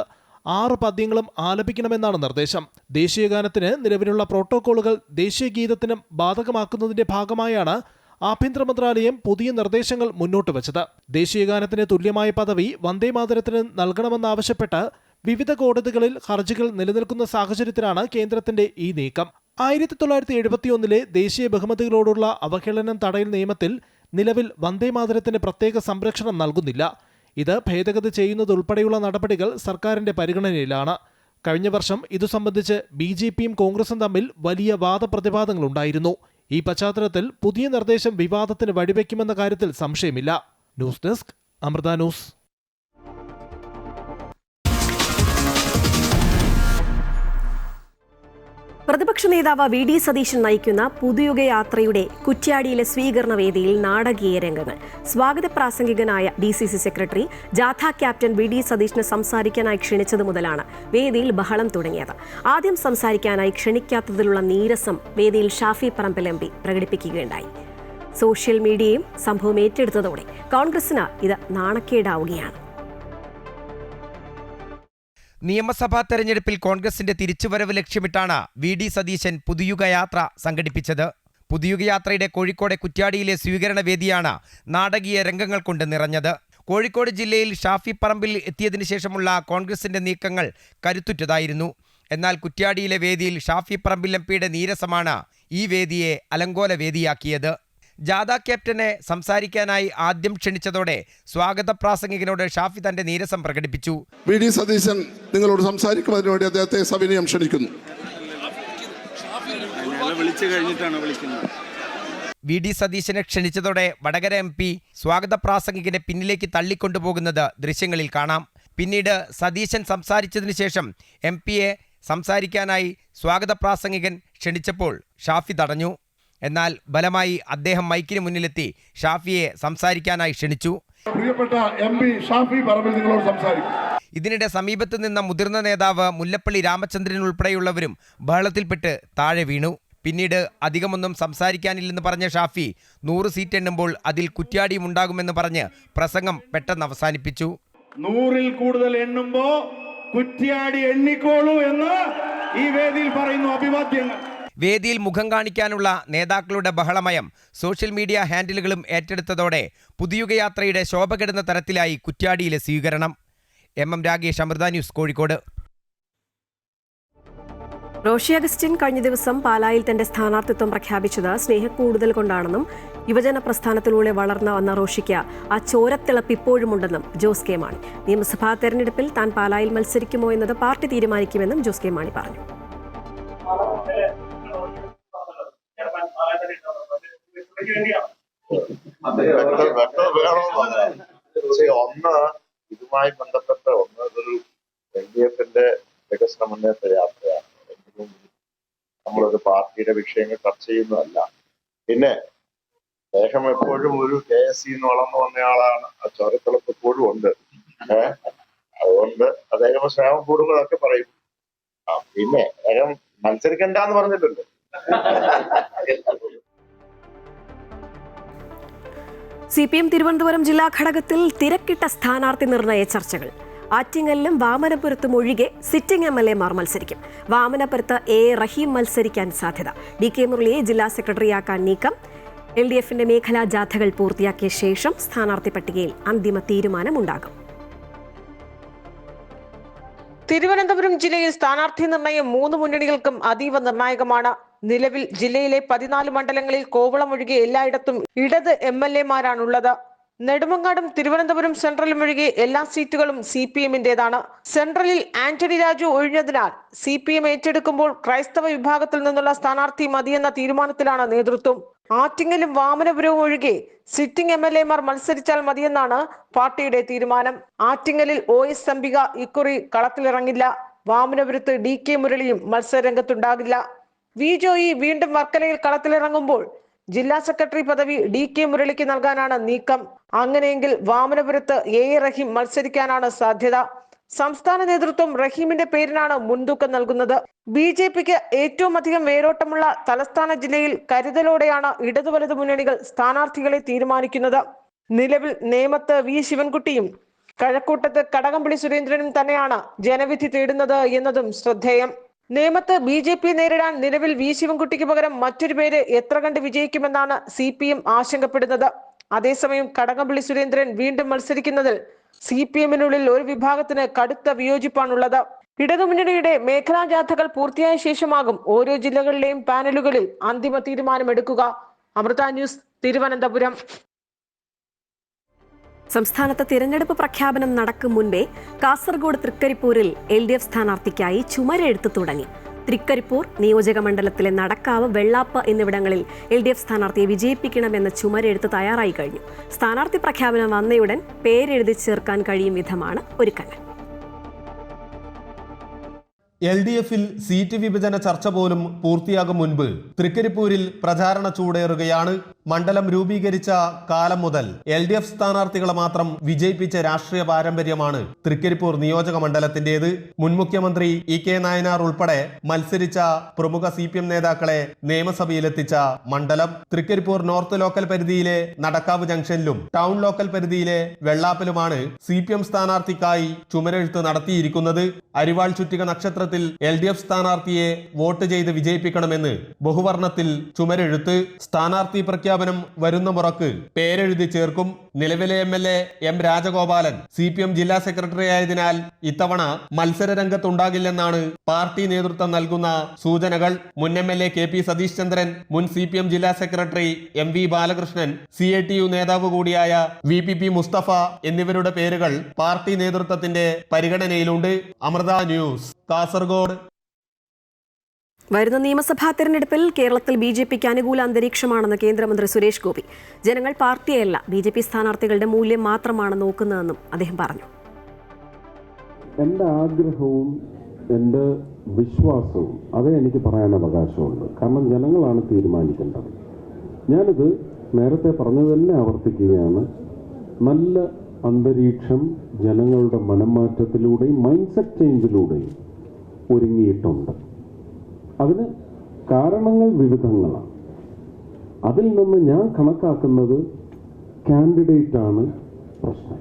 6 പദ്യങ്ങളും ആലപിക്കണമെന്നാണ് നിർദ്ദേശം. ദേശീയഗാനത്തിന് നിലവിലുള്ള പ്രോട്ടോകോളുകൾ ദേശീയ ഗീതത്തിനും ബാധകമാക്കുന്നതിന്റെ ഭാഗമായാണ് ആഭ്യന്തര മന്ത്രാലയം പുതിയ നിർദ്ദേശങ്ങൾ മുന്നോട്ട് വച്ചത്. ദേശീയഗാനത്തിന് തുല്യമായ പദവി വന്ദേ മാതരത്തിന് നൽകണമെന്നാവശ്യപ്പെട്ട് വിവിധ കോടതികളിൽ ഹർജികൾ നിലനിൽക്കുന്ന സാഹചര്യത്തിലാണ് കേന്ദ്രത്തിന്റെ ഈ നീക്കം. 1971 ദേശീയ ബഹുമതികളോടുള്ള അവഹേളനം തടയൽ നിയമത്തിൽ നിലവിൽ വന്ദേ മാതരത്തിന് പ്രത്യേക സംരക്ഷണം നൽകുന്നില്ല. ഇത് ഭേദഗതി ചെയ്യുന്നതുൾപ്പെടെയുള്ള നടപടികൾ സർക്കാരിന്റെ പരിഗണനയിലാണ്. കഴിഞ്ഞ വർഷം ഇതു സംബന്ധിച്ച് BJPയും കോൺഗ്രസും തമ്മിൽ വലിയ വാദപ്രതിവാദങ്ങളുണ്ടായിരുന്നു. ഈ പശ്ചാത്തലത്തിൽ പുതിയ നിർദ്ദേശം വിവാദത്തിന് വഴിവെക്കുമെന്ന കാര്യത്തിൽ സംശയമില്ല. News desk Amrita news. പ്രതിപക്ഷ നേതാവ് VD സതീശൻ നയിക്കുന്ന പുതുയുഗയാത്രയുടെ കുറ്റ്യാടിയിലെ സ്വീകരണ വേദിയിൽ നാടകീയ രംഗങ്ങൾ. സ്വാഗത പ്രാസംഗികനായ DCC സെക്രട്ടറി ജാഥ ക്യാപ്റ്റൻ VD സതീശനെ സംസാരിക്കാനായി ക്ഷണിച്ചതു മുതലാണ് വേദിയിൽ ബഹളം തുടങ്ങിയത്. ആദ്യം സംസാരിക്കാനായി ക്ഷണിക്കാത്തതിലുള്ള നീരസം വേദിയിൽ ഷാഫി പറമ്പിൽ MP പ്രകടിപ്പിക്കുകയുണ്ടായി. സോഷ്യൽ മീഡിയയും സംഭവം ഏറ്റെടുത്തതോടെ കോൺഗ്രസിന് ഇത് നാണക്കേടാവുകയാണ്. നിയമസഭാ തെരഞ്ഞെടുപ്പിൽ കോൺഗ്രസിന്റെ തിരിച്ചുവരവ് ലക്ഷ്യമിട്ടാണ് VD സതീശൻ പുതുയുഗയാത്ര സംഘടിപ്പിച്ചത്. പുതുയുഗയാത്രയുടെ കോഴിക്കോട് കുറ്റ്യാടിയിലെ സ്വീകരണ വേദിയാണ് നാടകീയ രംഗങ്ങൾ കൊണ്ട് നിറഞ്ഞത്. കോഴിക്കോട് ജില്ലയിൽ ഷാഫി പറമ്പിൽ എത്തിയതിനു ശേഷമുള്ള കോൺഗ്രസിന്റെ നീക്കങ്ങൾ കരുത്തുറ്റതായിരുന്നു. എന്നാൽ കുറ്റ്യാടിയിലെ വേദിയിൽ ഷാഫി പറമ്പിൽ MPയുടെ നീരസമാണ് ഈ വേദിയെ അലങ്കോല വേദിയാക്കിയത്. ജാഥ ക്യാപ്റ്റനെ സംസാരിക്കാനായി ആദ്യം ക്ഷണിച്ചതോടെ സ്വാഗത പ്രാസംഗികനോട് ഷാഫി തന്റെ നീരസം പ്രകടിപ്പിച്ചു. VD സതീശൻ നിങ്ങളോട് സംസാരിക്കുന്നതിന് വേണ്ടി അദ്ദേഹത്തെ സവിനയം ക്ഷണിക്കുന്നു. VD സതീശനെ ക്ഷണിച്ചതോടെ വടകര MP സ്വാഗത പ്രാസംഗികനെ പിന്നിലേക്ക് തള്ളിക്കൊണ്ടുപോകുന്നത് ദൃശ്യങ്ങളിൽ കാണാം. പിന്നീട് സതീശൻ സംസാരിച്ചതിനു ശേഷം MPയെ സംസാരിക്കാനായി സ്വാഗത പ്രാസംഗികൻ ക്ഷണിച്ചപ്പോൾ ഷാഫി തടഞ്ഞു. എന്നാൽ ബലമായി അദ്ദേഹം മൈക്കിന് മുന്നിലെത്തി ഷാഫിയെ സംസാരിക്കാനായി ക്ഷണിച്ചു. പ്രിയപ്പെട്ട MP ഷാഫി പറമ്പിൽ നിങ്ങളോട് സംസാരിക്കും. ഇതിനിടെ സമീപത്ത് നിന്ന മുതിർന്ന നേതാവ് മുല്ലപ്പള്ളി രാമചന്ദ്രൻ ഉൾപ്പെടെയുള്ളവരും ബഹളത്തിൽപ്പെട്ട് താഴെ വീണു. പിന്നീട് അധികമൊന്നും സംസാരിക്കാനില്ലെന്ന് പറഞ്ഞ ഷാഫി 100 സീറ്റ് എണ്ണുമ്പോൾ അതിൽ കുറ്റ്യാടിയും ഉണ്ടാകുമെന്ന് പറഞ്ഞ് പ്രസംഗം പെട്ടെന്ന് അവസാനിപ്പിച്ചു. 100-ൽ കൂടുതൽ എണ്ണുമ്പോ കുറ്റ്യാടി എണ്ണിക്കോളൂ എന്ന് ഈ വേദിയിൽ പറയുന്നു. അഭിവാദ്യങ്ങൾ. വേദിയിൽ മുഖം കാണിക്കാനുള്ള നേതാക്കളുടെ ബഹളമയം സോഷ്യൽ മീഡിയ ഹാൻഡിലുകളും ഏറ്റെടുത്തതോടെ പുതുയുഗയാത്രയുടെ ശോഭ കെടുന്ന തരത്തിലായി കുറ്റ്യാടിയിലെ സ്വീകരണം. MM Ragesh, Amrita news, Kozhikode. റോഷി അഗസ്റ്റിൻ കഴിഞ്ഞ ദിവസം പാലായിൽ തന്റെ സ്ഥാനാർത്ഥിത്വം പ്രഖ്യാപിച്ചത് സ്നേഹക്കൂടുതൽ കൊണ്ടാണെന്നും യുവജന പ്രസ്ഥാനത്തിലൂടെ വളർന്നു വന്ന റോഷിക്ക് ആ ചോരത്തിളപ്പ് ഇപ്പോഴുമുണ്ടെന്നും ജോസ് കെ മാണി. നിയമസഭാ തെരഞ്ഞെടുപ്പിൽ താൻ പാലായിൽ മത്സരിക്കുമോ എന്നത് പാർട്ടി തീരുമാനിക്കുമെന്നും ജോസ് കെ മാണി പറഞ്ഞു. ഒന്ന് ഇതുമായി ബന്ധപ്പെട്ട ഇതൊരു LDFന്റെ വികസന മുന്നേറ്റ യാത്രയാണ്. നമ്മളൊരു പാർട്ടിയുടെ വിഷയങ്ങൾ ചർച്ച ചെയ്യുന്നതല്ല. പിന്നെ അദ്ദേഹം എപ്പോഴും ഒരു KSC വളർന്നു വന്നയാളാണ്. ആ ചോരത്തിളപ്പ് എപ്പോഴും ഉണ്ട്. അതുകൊണ്ട് അദ്ദേഹം സ്നേഹം കൂടുമ്പോഴൊക്കെ പറയും. പിന്നെ അദ്ദേഹം മത്സരിക്കണ്ടെന്ന് പറഞ്ഞിട്ടുണ്ട്. CPM തിരുവനന്തപുരം ജില്ലാ ഘടകത്തിൽ തിരക്കിട്ട സ്ഥാനാർത്ഥി നിർണയ ചർച്ചകൾ. ആറ്റിങ്ങലിലും വാമനപുരത്തും ഒഴികെ സിറ്റിംഗ് MLA മാർ മത്സരിക്കും. വാമനപുരത്ത് A റഹീം മത്സരിക്കാൻ സാധ്യത. DK മുരളിയെ ജില്ലാ സെക്രട്ടറിയാക്കാൻ നീക്കം. LDFന്റെ മേഖലാ ജാഥകൾ പൂർത്തിയാക്കിയ ശേഷം സ്ഥാനാർത്ഥി പട്ടികയിൽ അന്തിമ തീരുമാനമുണ്ടാകും. തിരുവനന്തപുരം ജില്ലയിൽ സ്ഥാനാർത്ഥി നിർണയം 3 മുന്നണികൾക്കും അതീവ നിർണായകമാണ്. നിലവിൽ ജില്ലയിലെ 14 മണ്ഡലങ്ങളിൽ കോവളം ഒഴികെ എല്ലായിടത്തും ഇടത് MLA-മാരാണുള്ളത്. നെടുമങ്ങാടും തിരുവനന്തപുരം സെൻട്രലും ഒഴികെ എല്ലാ സീറ്റുകളും CPM-ന്റേതാണ്. സെൻട്രലിൽ ആന്റണി രാജു ഒഴിഞ്ഞതിനാൽ CPM ഏറ്റെടുക്കുമ്പോൾ ക്രൈസ്തവ വിഭാഗത്തിൽ നിന്നുള്ള സ്ഥാനാർത്ഥി മതിയെന്ന തീരുമാനത്തിലാണ് നേതൃത്വം. ആറ്റിങ്ങലും വാമനപുരവും ഒഴികെ സിറ്റിംഗ് MLA-മാർ മത്സരിച്ചാൽ മതിയെന്നാണ് പാർട്ടിയുടെ തീരുമാനം. ആറ്റിങ്ങലിൽ OS അംബിക ഇക്കുറി കളത്തിലിറങ്ങില്ല. വാമനപുരത്ത് DK മുരളിയും മത്സരരംഗത്തുണ്ടാകില്ല. വി ജോയി വീണ്ടും വർക്കലയിൽ കളത്തിലിറങ്ങുമ്പോൾ ജില്ലാ സെക്രട്ടറി പദവി DK മുരളിക്ക് നൽകാനാണ് നീക്കം. അങ്ങനെയെങ്കിൽ വാമനപുരത്ത് A റഹീം മത്സരിക്കാനാണ് സാധ്യത. സംസ്ഥാന നേതൃത്വം റഹീമിന്റെ പേരിനാണ് മുൻതൂക്കം നൽകുന്നത്. BJPക്ക് ഏറ്റവും അധികം വേരോട്ടമുള്ള തലസ്ഥാന ജില്ലയിൽ കരുതലോടെയാണ് ഇടതുവലതു മുന്നണികൾ സ്ഥാനാർത്ഥികളെ തീരുമാനിക്കുന്നത്. നിലവിൽ നേമത്ത് V ശിവൻകുട്ടിയും കഴക്കൂട്ടത്ത് കടകംപള്ളി സുരേന്ദ്രനും തന്നെയാണ് ജനവിധി തേടുന്നത് എന്നതും ശ്രദ്ധേയം. നേമത്ത് BJP നേരിടാൻ നിലവിൽ V ശിവൻകുട്ടിക്ക് പകരം മറ്റൊരു പേര് എത്ര കണ്ട് വിജയിക്കുമെന്നാണ് CPM ആശങ്കപ്പെടുന്നത്. അതേസമയം കടകംപള്ളി സുരേന്ദ്രൻ വീണ്ടും മത്സരിക്കുന്നതിൽ CPM-നുള്ളിൽ ഒരു വിഭാഗത്തിന് കടുത്ത വിയോജിപ്പാണുള്ളത്. ഇടതുമുന്നണിയുടെ മേഖലാ ജാഥകൾ പൂർത്തിയായ ശേഷമാകും ഓരോ ജില്ലകളിലെയും പാനലുകളിൽ അന്തിമ തീരുമാനമെടുക്കുക. അമൃത ന്യൂസ്, തിരുവനന്തപുരം. സംസ്ഥാനത്ത് തിരഞ്ഞെടുപ്പ് പ്രഖ്യാപനം നടക്കും മുൻപേ കാസർഗോഡ് തൃക്കരിപ്പൂരിൽ LDF സ്ഥാനാർത്ഥിക്കായി ചുമരെഴുത്ത് തുടങ്ങി. തൃക്കരിപ്പൂർ നിയോജക മണ്ഡലത്തിലെ നടക്കാവ്, വെള്ളാപ്പ് എന്നിവിടങ്ങളിൽ LDF സ്ഥാനാർത്ഥിയെ വിജയിപ്പിക്കണമെന്ന ചുമരെഴുത്ത് തയ്യാറായി കഴിഞ്ഞു. സ്ഥാനാർത്ഥി പ്രഖ്യാപനം വന്നയുടൻ പേരെഴുതി ചേർക്കാൻ കഴിയും വിധമാണ് ഒരുക്കങ്ങൾ. LDF-ൽ സീറ്റ് വിഭജന ചർച്ച പോലും പൂർത്തിയാകും മുൻപ് തൃക്കരിപ്പൂരിൽ പ്രചാരണ ചൂടേറുകയാണ്. മണ്ഡലം രൂപീകരിച്ച കാലം മുതൽ LDF സ്ഥാനാർത്ഥികളെ മാത്രം വിജയിപ്പിച്ച രാഷ്ട്രീയ പാരമ്പര്യമാണ് തൃക്കരിപ്പൂർ നിയോജക മണ്ഡലത്തിന്റേത്. മുൻ മുഖ്യമന്ത്രി EK നായനാർ ഉൾപ്പെടെ മത്സരിച്ച പ്രമുഖ CPM നേതാക്കളെ നിയമസഭയിലെത്തിച്ച മണ്ഡലം. തൃക്കരിപ്പൂർ നോർത്ത് ലോക്കൽ പരിധിയിലെ നടക്കാവ് ജംഗ്ഷനിലും ടൗൺ ലോക്കൽ പരിധിയിലെ വെള്ളാപ്പിലുമാണ് CPM സ്ഥാനാർത്ഥിക്കായി ചുമരെഴുത്ത് നടത്തിയിരിക്കുന്നത്. അരിവാൾ ചുറ്റിക നക്ഷത്രത്തിൽ LDF സ്ഥാനാർത്ഥിയെ വോട്ട് ചെയ്ത് വിജയിപ്പിക്കണമെന്ന് ബഹുവർണത്തിൽ ചുമരെഴുത്ത്. സ്ഥാനാർത്ഥി പ്രഖ്യാപനം വരുന്ന മുറക്ക് പേരെഴുതി ചേർക്കും. നിലവിലെ MLA M രാജഗോപാലൻ CPM ജില്ലാ സെക്രട്ടറി ആയതിനാൽ ഇത്തവണ മത്സര രംഗത്തുണ്ടാകില്ലെന്നാണ് പാർട്ടി നേതൃത്വം നൽകുന്ന സൂചനകൾ. മുൻ MLA KP സതീഷ് ചന്ദ്രൻ, മുൻ CPM ജില്ലാ സെക്രട്ടറി MV ബാലകൃഷ്ണൻ, CATU നേതാവ് കൂടിയായ VPP മുസ്തഫ എന്നിവരുടെ പേരുകൾ പാർട്ടി നേതൃത്വത്തിന്റെ പരിഗണനയിലുണ്ട്. അമൃത ന്യൂസ്, കാസർഗോഡ്. വരുന്ന നിയമസഭാ തെരഞ്ഞെടുപ്പിൽ കേരളത്തിൽ BJPക്ക് അനുകൂല അന്തരീക്ഷമാണെന്ന് കേന്ദ്രമന്ത്രി സുരേഷ് ഗോപി. ജനങ്ങൾ പാർട്ടിയല്ല BJP സ്ഥാനാർത്ഥികളുടെ മൂല്യം മാത്രമാണ് നോക്കുന്നതെന്നും അദ്ദേഹം പറഞ്ഞു. എൻ്റെ ആഗ്രഹവും എൻ്റെ വിശ്വാസവും അതേ എനിക്ക് പറയാൻ അവകാശമുണ്ട്. കാരണം ജനങ്ങളാണ് തീരുമാനിക്കേണ്ടത്. ഞാനിത് നേരത്തെ പറഞ്ഞത് തന്നെ ആവർത്തിക്കുകയാണ്. നല്ല അന്തരീക്ഷം ജനങ്ങളുടെ മനംമാറ്റത്തിലൂടെയും മൈൻഡ് സെറ്റ് ചേഞ്ചിലൂടെയും ഒരുങ്ങിയിട്ടുണ്ട്. അതിന് കാരണങ്ങൾ വിവിധങ്ങളാണ്. അതിൽ നിന്ന് ഞാൻ കണക്കാക്കുന്നത് കാൻഡിഡേറ്റാണ് പ്രശ്നം.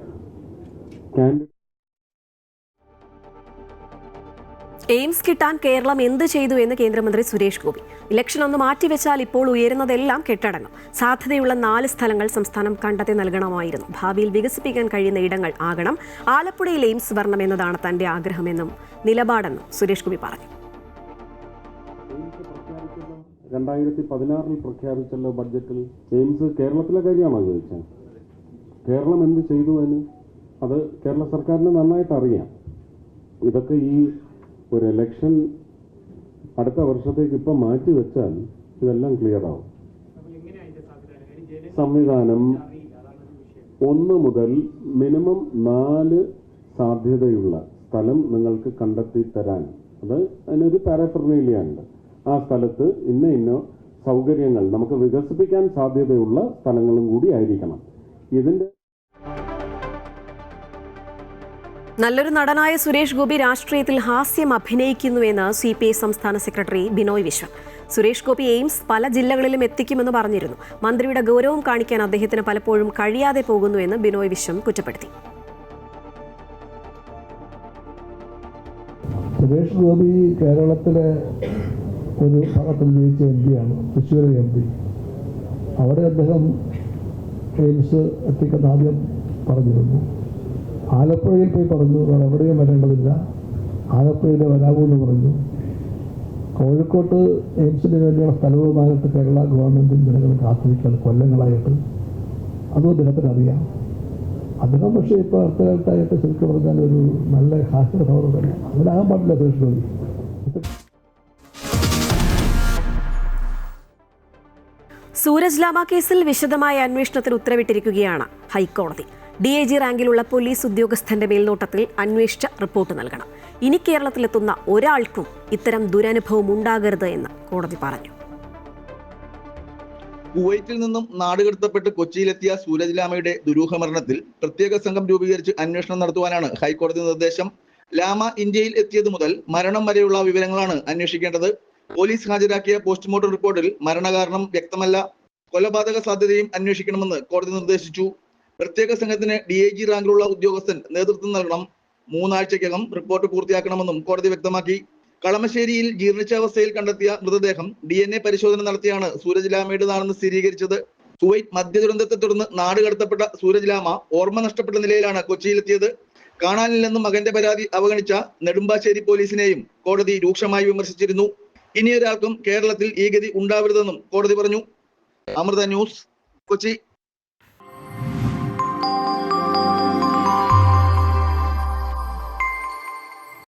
എയിംസ് കിട്ടാൻ കേരളം എന്ത് ചെയ്തു എന്ന് കേന്ദ്രമന്ത്രി സുരേഷ് ഗോപി. ഇലക്ഷൻ ഒന്ന് മാറ്റിവെച്ചാൽ ഇപ്പോൾ ഉയരുന്നതെല്ലാം കെട്ടടങ്ങും. സാധ്യതയുള്ള 4 സ്ഥലങ്ങൾ സംസ്ഥാനം കണ്ടെത്തി നൽകണമായിരുന്നു. ഭാവിയിൽ വികസിപ്പിക്കാൻ കഴിയുന്ന ഇടങ്ങൾ ആകണം. ആലപ്പുഴയിൽ എയിംസ് വരണമെന്നതാണ് തന്റെ ആഗ്രഹമെന്നും നിലപാടെന്നും സുരേഷ് ഗോപി പറഞ്ഞു. 2016 പ്രഖ്യാപിച്ചല്ലോ ബഡ്ജറ്റിൽ. എയിംസ് കേരളത്തിലെ കാര്യമാണോ ചോദിച്ചത്? കേരളം എന്ത് ചെയ്തു എന്ന് അത് കേരള സർക്കാരിന് നന്നായിട്ട് അറിയാം. ഇതൊക്കെ ഈ ഒരു ഇലക്ഷൻ അടുത്ത വർഷത്തേക്ക് ഇപ്പം മാറ്റി വെച്ചാൽ ഇതെല്ലാം ക്ലിയർ ആവും. സംവിധാനം 1 മുതൽ മിനിമം 4 സാധ്യതയുള്ള സ്ഥലം നിങ്ങൾക്ക് കണ്ടെത്തി തരാൻ, അത് അതിനൊരു പാരഫെർനേലിയ ഉണ്ട്. ആ സ്ഥലത്ത് ഇന്ന സൗകര്യങ്ങൾ നമുക്ക് വികസിപ്പിക്കാൻ സാധ്യതയുള്ള സ്ഥലങ്ങളും കൂടി ആയിരിക്കണം. ഇതിന്റെ നല്ലൊരു നടനായ സുരേഷ് ഗോപി രാഷ്ട്രീയത്തിൽ ഹാസ്യം അഭിനയിക്കുന്നുവെന്ന് CPI സംസ്ഥാന സെക്രട്ടറി ബിനോയ് വിശ്വം. സുരേഷ് ഗോപി എയിംസ് പല ജില്ലകളിലും എത്തിക്കുമെന്ന് പറഞ്ഞിരുന്നു. മന്ത്രിയുടെ ഗൗരവം കാണിക്കാൻ അദ്ദേഹത്തിന് പലപ്പോഴും കഴിയാതെ പോകുന്നുവെന്ന് ബിനോയ് വിശ്വം കുറ്റപ്പെടുത്തി. സുരേഷ് ഗോപി കേരളത്തിലെ ഒരു ഭാഗത്തിൽ ജയിച്ച MP-യാണ്, തൃശ്ശൂർ MP. അവിടെ അദ്ദേഹം എയിംസ് എത്തിക്കുന്ന ആദ്യം പറഞ്ഞിരുന്നു. ആലപ്പുഴയിൽ പോയി പറഞ്ഞു വേറെ എവിടെയും വരേണ്ടതില്ല, ആലപ്പുഴയിൽ വരാവൂ എന്ന് പറഞ്ഞു. കോഴിക്കോട്ട് എയിംസിന് വേണ്ടിയുള്ള സ്ഥലവുമായിട്ട് കേരള ഗവൺമെൻറ്റും ജനങ്ങളും കാത്തിരിക്കാൻ കൊല്ലങ്ങളായിട്ട്. അതും അദ്ദേഹത്തിന് അറിയാം. അദ്ദേഹം പക്ഷേ ഇപ്പോൾ അടുത്ത കാലത്തായിട്ട് ശരിക്കും പറഞ്ഞാൽ ഒരു നല്ല ഹാസ്യഭാവം തന്നെ. അതിനാകാൻ പാടില്ല സുരേഷ് ഗോപി. സൂരജ് ലാമ കേസിൽ വിശദമായ അന്വേഷണത്തിന് ഉത്തരവിട്ടിരിക്കുകയാണ് ഹൈക്കോടതി. DIG റാങ്കിലുള്ള പോലീസ് ഉദ്യോഗസ്ഥന്റെ മേൽനോട്ടത്തിൽ അന്വേഷിച്ച റിപ്പോർട്ട് നൽകണം. ഇനി കേരളത്തിലെത്തുന്ന ഒരാൾക്കും ഇത്തരം ദുരനുഭവം ഉണ്ടാകരുത് എന്ന് കോടതി പറഞ്ഞു. കുവൈറ്റിൽ നിന്നും നാടുകടത്തപ്പെട്ട് കൊച്ചിയിലെത്തിയ സൂരജ് ലാമയുടെ ദുരൂഹ മരണത്തിൽ പ്രത്യേക സംഘം രൂപീകരിച്ച് അന്വേഷണം നടത്തുവാനാണ് ഹൈക്കോടതി നിർദ്ദേശം. ലാമ ഇന്ത്യയിൽ എത്തിയത് മുതൽ മരണം വരെയുള്ള വിവരങ്ങളാണ് അന്വേഷിക്കേണ്ടത്. പോലീസ് ഹാജരാക്കിയ പോസ്റ്റ്മോർട്ടം റിപ്പോർട്ടിൽ മരണകാരണം വ്യക്തമല്ല. കൊലപാതക സാധ്യതയും അന്വേഷിക്കണമെന്ന് കോടതി നിർദ്ദേശിച്ചു. പ്രത്യേക സംഘത്തിന് DIG റാങ്കിലുള്ള ഉദ്യോഗസ്ഥൻ നേതൃത്വം നൽകണം. 3 ആഴ്ചയ്ക്കകം റിപ്പോർട്ട് പൂർത്തിയാക്കണമെന്നും കോടതി വ്യക്തമാക്കി. കളമശ്ശേരിയിൽ ജീർണിച്ചാവസ്ഥയിൽ കണ്ടെത്തിയ മൃതദേഹം DNA പരിശോധന നടത്തിയാണ് സൂരജ് ലാമയുടേതാണെന്ന് സ്ഥിരീകരിച്ചത്. കുവൈറ്റ് മദ്യ ദുരന്തത്തെ തുടർന്ന് നാട് കടത്തപ്പെട്ട സൂരജ് ലാമ ഓർമ്മ നഷ്ടപ്പെട്ട നിലയിലാണ് കൊച്ചിയിലെത്തിയത്. കാണാനില്ലെന്നും മകന്റെ പരാതി അവഗണിച്ച നെടുമ്പാശ്ശേരി പോലീസിനെയും കോടതി രൂക്ഷമായി വിമർശിച്ചിരുന്നു. ഇനിയൊരാൾക്കും കേരളത്തിൽ ഈ ഗതി ഉണ്ടാവരുതെന്നും കോടതി പറഞ്ഞു. അമൃത ന്യൂസ്, കൊച്ചി.